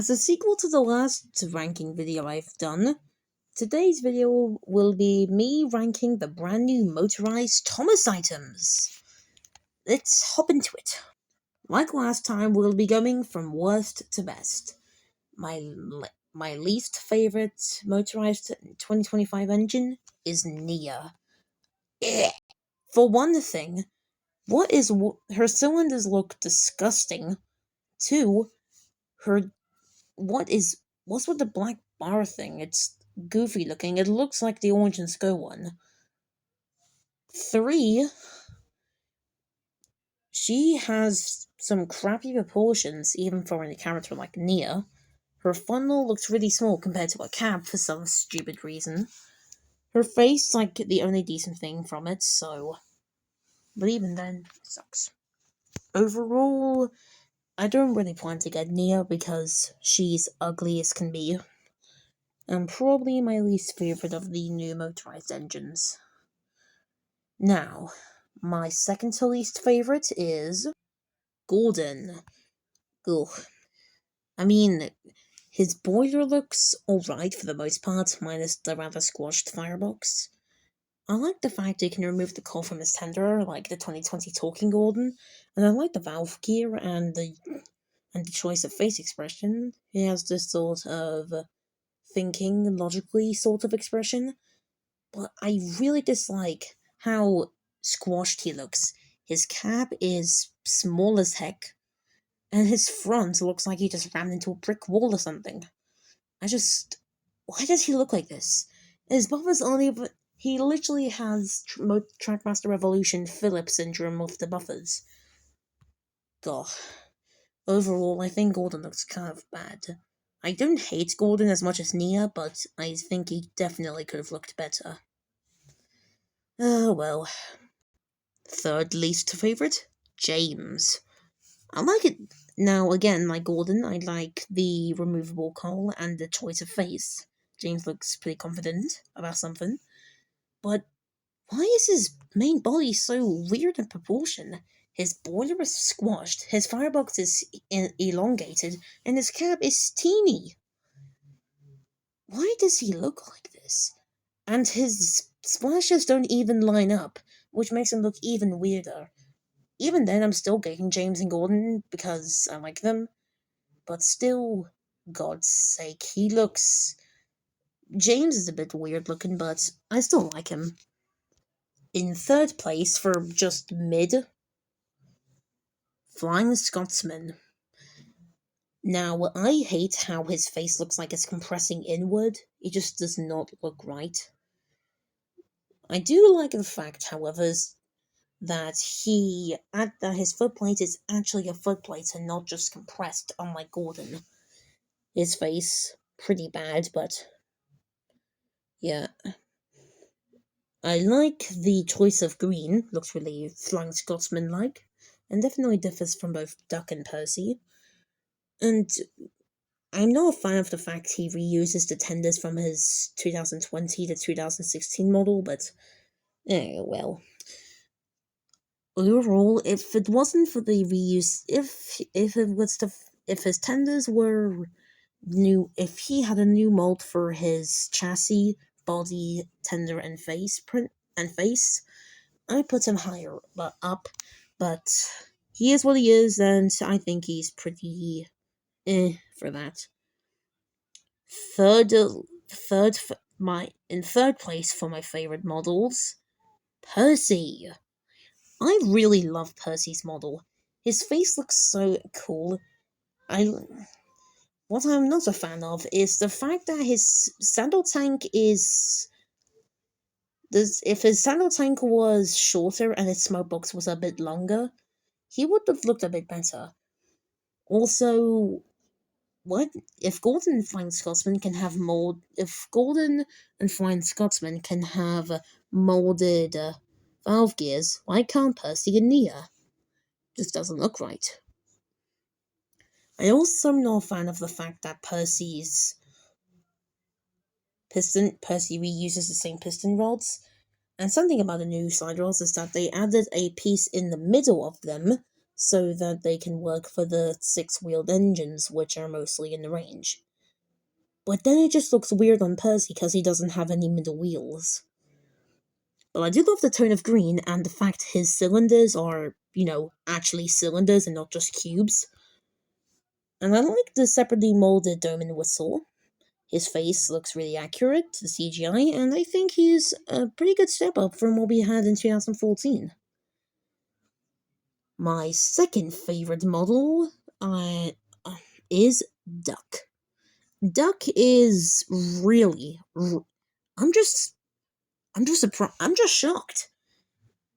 As a sequel to the last ranking video I've done, today's video will be me ranking the brand new Motorised Thomas items. Let's hop into it. Like last time, we'll be going from worst to best. My least favorite Motorised 2025 engine is Nia. For one thing, her cylinders look disgusting. Two, what's with the black bar thing? It's goofy looking. It looks like the Orange and Skull one. 3, she has some crappy proportions, even for a character like Nia. Her funnel looks really small compared to a cab for some stupid reason. Her face is like the only decent thing from it, so... But even then, it sucks. Overall, I don't really plan to get Nia because she's ugly as can be. And probably my least favorite of the new motorized engines. Now, my second to least favorite is Gordon. Ugh. I mean, his boiler looks alright for the most part, minus the rather squashed firebox. I like the fact he can remove the coal from his tender, like the 2020 Talking Gordon, and I like the valve gear and the choice of face expression. He has this sort of thinking logically sort of expression, but I really dislike how squashed he looks. His cap is small as heck, and his front looks like he just rammed into a brick wall or something. Why does he look like this? His buffers only, he literally has Trackmaster Revolution Philip syndrome with the buffers. Goh. Overall, I think Gordon looks kind of bad. I don't hate Gordon as much as Nia, but I think he definitely could have looked better. Oh well. Third least favourite? James. I like it. Now, again, like Gordon, I like the removable coal and the choice of face. James looks pretty confident about something. But why is his main body so weird in proportion? His boiler is squashed, his firebox is elongated, and his cab is teeny. Why does he look like this? And his splashes don't even line up, which makes him look even weirder. Even then, I'm still getting James and Gordon because I like them. But still, God's sake, James is a bit weird looking, but I still like him. In third place, for just mid, Flying Scotsman. Now, I hate how his face looks like it's compressing inward. It just does not look right. I do like the fact, however, that his footplate is actually a footplate and not just compressed, unlike Gordon. His face, pretty bad, but yeah. I like the choice of green, looks really Flying Scotsman-like, and definitely differs from both Duck and Percy. And I'm not a fan of the fact he reuses the tenders from his 2020 to 2016 model, but well. Overall, if it wasn't for the reuse, if his tenders were new, if he had a new mold for his chassis, body, tender, and face, I put him higher, up, but he is what he is, and I think he's pretty for that. In third place for my favorite models, Percy. I really love Percy's model. His face looks so cool. What I'm not a fan of is the fact that his saddle tank is... If his saddle tank was shorter and his smoke box was a bit longer, he would have looked a bit better. Also, if Gordon and Flying Scotsman can have molded valve gears, why can't Percy and Nia? Just doesn't look right. I also am not a fan of the fact that Percy reuses the same piston rods, and something about the new side rods is that they added a piece in the middle of them so that they can work for the six-wheeled engines, which are mostly in the range. But then it just looks weird on Percy because he doesn't have any middle wheels. But I do love the tone of green and the fact his cylinders are, actually cylinders and not just cubes. And I like the separately molded dome and whistle. His face looks really accurate to the CGI, and I think he's a pretty good step up from what we had in 2014. My second favorite model is Duck. Duck is really. I'm just. I'm just surprised. I'm just shocked.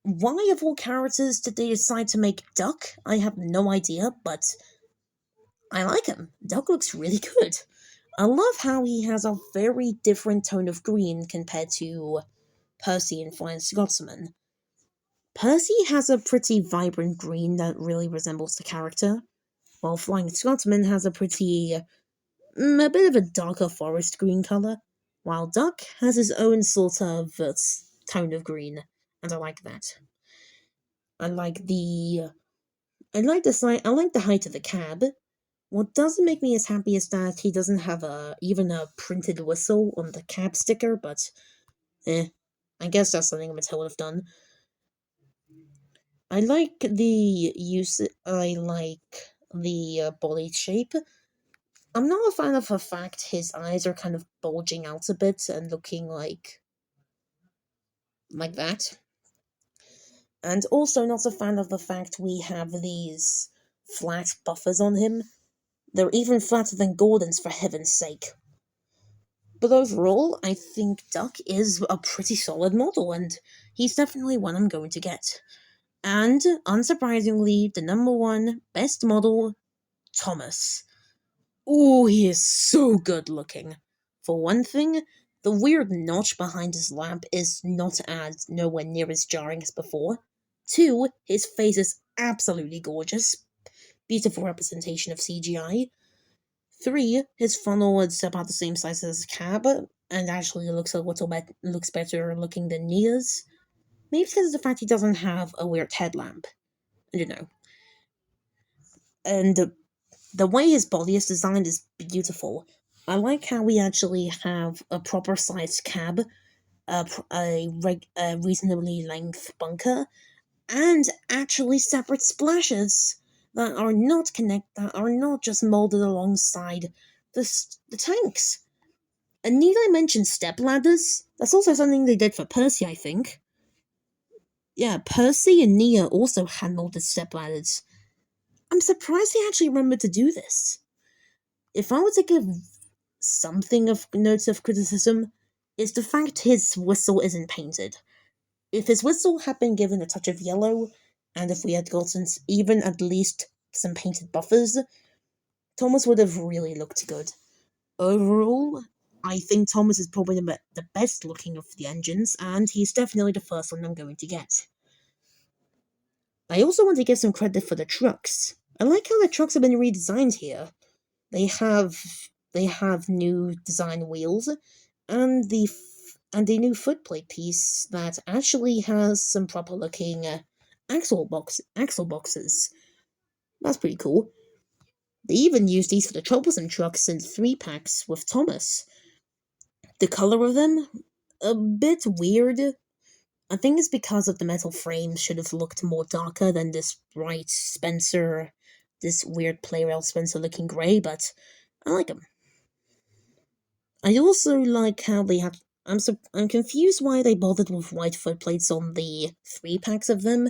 Why, of all characters, did they decide to make Duck? I have no idea, but I like him. Duck looks really good. I love how he has a very different tone of green compared to Percy and Flying Scotsman. Percy has a pretty vibrant green that really resembles the character, while Flying Scotsman has a bit of a darker forest green color, while Duck has his own sort of tone of green, and I like that. I like the I like the height of the cab. What doesn't make me as happy is that he doesn't have even a printed whistle on the cab sticker, but I guess that's something Mattel would have done. I like the use. I like the body shape. I'm not a fan of the fact his eyes are kind of bulging out a bit and looking like that. And also not a fan of the fact we have these flat buffers on him. They're even flatter than Gordon's, for heaven's sake. But overall, I think Duck is a pretty solid model, and he's definitely one I'm going to get. And, unsurprisingly, the number one best model, Thomas. Ooh, he is so good looking. For one thing, the weird notch behind his lamp is not as nowhere near as jarring as before. Two, his face is absolutely gorgeous. Beautiful representation of CGI. Three, his funnel is about the same size as his cab, and actually looks better looking than Nia's. Maybe because of the fact he doesn't have a weird headlamp. I don't know. And the way his body is designed is beautiful. I like how we actually have a proper sized cab, a reasonably length bunker, and actually separate splashes that are not just molded alongside the tanks. And need I mention step ladders? That's also something they did for Percy, I think. Yeah, Percy and Nia also had molded step ladders. I'm surprised they actually remembered to do this. If I were to give something of notes of criticism, it's the fact his whistle isn't painted. If his whistle had been given a touch of yellow, and if we had gotten even at least some painted buffers, Thomas would have really looked good. Overall, I think Thomas is probably the best looking of the engines, and he's definitely the first one I'm going to get. I also want to give some credit for the trucks. I like how the trucks have been redesigned here. They have they have new design wheels and the new footplate piece that actually has some proper looking axle boxes. That's pretty cool. They even use these for the troublesome trucks in 3 packs with Thomas. The color of them, a bit weird. I think it's because of the metal frames should have looked more darker than this weird Playrail Spencer looking grey, but I like them. I also like how they have. I'm confused why they bothered with white footplates on the 3 packs of them,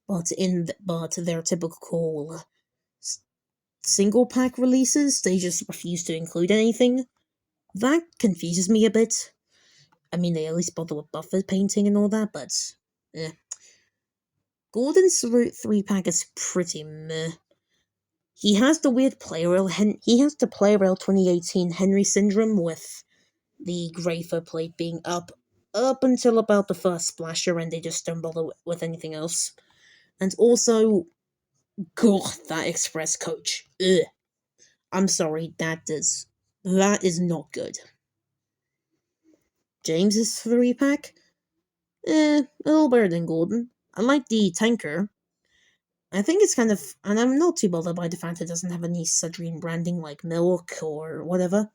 but their typical single pack releases they just refuse to include anything. That confuses me a bit. I mean, they at least bother with buffer painting and all that, but eh. Gordon's 3 pack is pretty meh. He has the weird he has the Playrail 2018 Henry syndrome with the grey footplate being up until about the first splasher, and they just don't bother with anything else. And also, God, that express coach. Ugh. I'm sorry, that is not good. James's 3 pack, a little better than Gordon. I like the tanker, I think it's kind of, and I'm not too bothered by the fact it doesn't have any Sudrian branding like milk or whatever.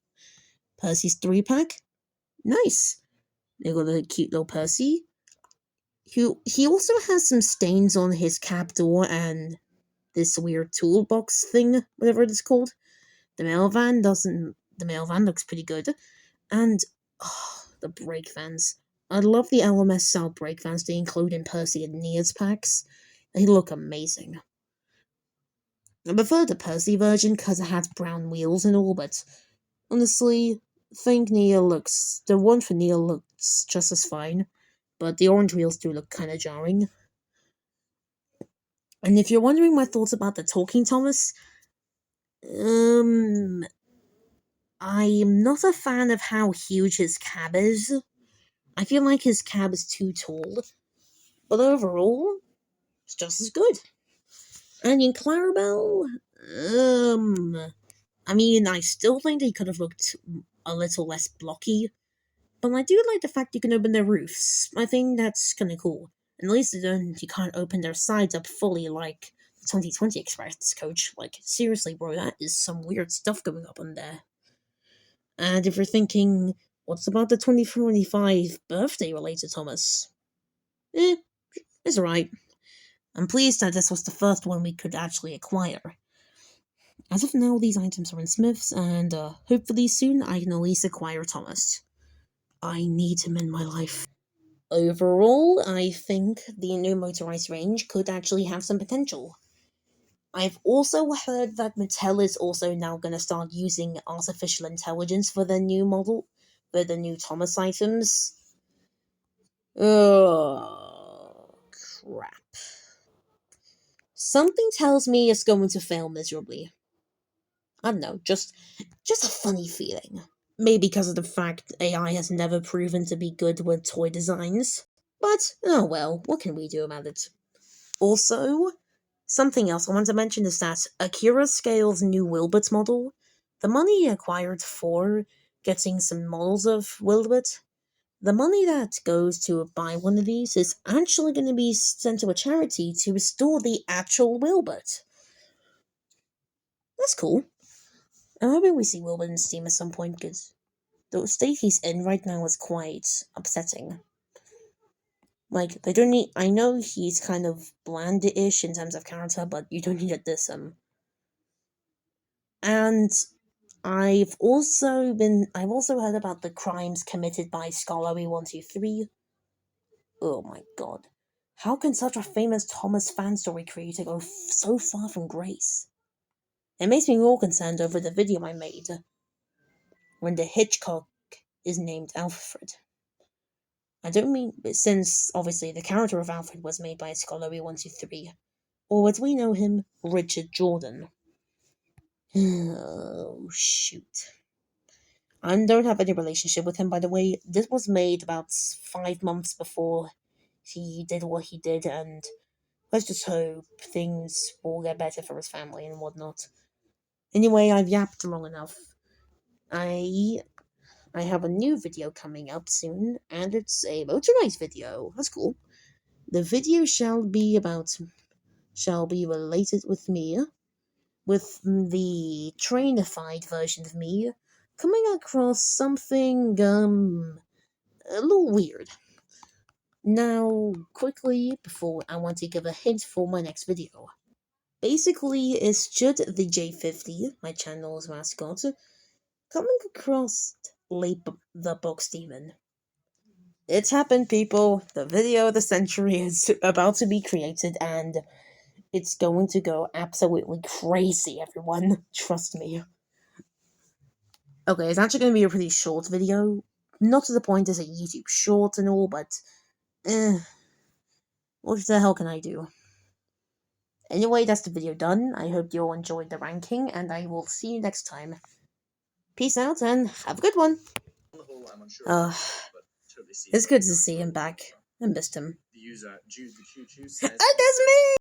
Percy's 3-pack. Nice. They got a cute little Percy. He also has some stains on his cap door and this weird toolbox thing, whatever it is called. The mail van looks pretty good. And, the brake vans. I love the LMS style brake vans they include in Percy and Nia's packs. They look amazing. I prefer the Percy version because it has brown wheels and all, but honestly, I think the one for Nia looks just as fine, but the orange wheels do look kind of jarring. And if you're wondering my thoughts about the Talking Thomas, I'm not a fan of how huge his cab is. I feel like his cab is too tall, but overall, it's just as good. And in Clarabelle, I mean, I still think they could have looked a little less blocky, but I do like the fact you can open their roofs. I think that's kind of cool. And at least you can't open their sides up fully like the 2020 Express coach. Like, seriously, bro, that is some weird stuff going up on there. And if you're thinking, what's about the 2025 birthday related Thomas? It's alright. I'm pleased that this was the first one we could actually acquire. As of now, these items are in Smith's, and hopefully soon I can at least acquire Thomas. I need him in my life. Overall, I think the new motorized range could actually have some potential. I've also heard that Mattel is also now going to start using artificial intelligence for their new Thomas items. Oh, crap. Something tells me it's going to fail miserably. I don't know, just a funny feeling. Maybe because of the fact AI has never proven to be good with toy designs. But, oh well, what can we do about it? Also, something else I want to mention is that Akira Scale's new Wilbert model, the money he acquired for getting some models of Wilbert, the money that goes to buy one of these is actually going to be sent to a charity to restore the actual Wilbert. That's cool. I'm hoping we see Wilbert in Steam at some point, because the state he's in right now is quite upsetting. Like, they don't need. I know he's kind of bland-ish in terms of character, but you don't need this. And I've also heard about the crimes committed by Scholarly123. Oh my god. How can such a famous Thomas fan story creator go so far from grace? It makes me more concerned over the video I made when the Hitchcock is named Alfred. I don't mean, since obviously the character of Alfred was made by Scholarly123, or as we know him, Richard Jordan. Oh, shoot. I don't have any relationship with him, by the way. This was made about 5 months before he did what he did, and let's just hope things will get better for his family and whatnot. Anyway, I've yapped long enough. I have a new video coming up soon, and it's a Motorised video. That's cool. The video shall be related with me, with the trainified version of me, coming across something, a little weird. Now, quickly, before I want to give a hint for my next video. Basically, it's Judd the J50, my channel's mascot, coming across the Box Demon. It's happened, people. The video of the century is about to be created, and it's going to go absolutely crazy, everyone. Trust me. Okay, it's actually going to be a pretty short video. Not to the point as a YouTube short and all, but what the hell can I do? Anyway, that's the video done. I hope you all enjoyed the ranking, and I will see you next time. Peace out, and have a good one. It's good to see him back. I missed him. And that's me!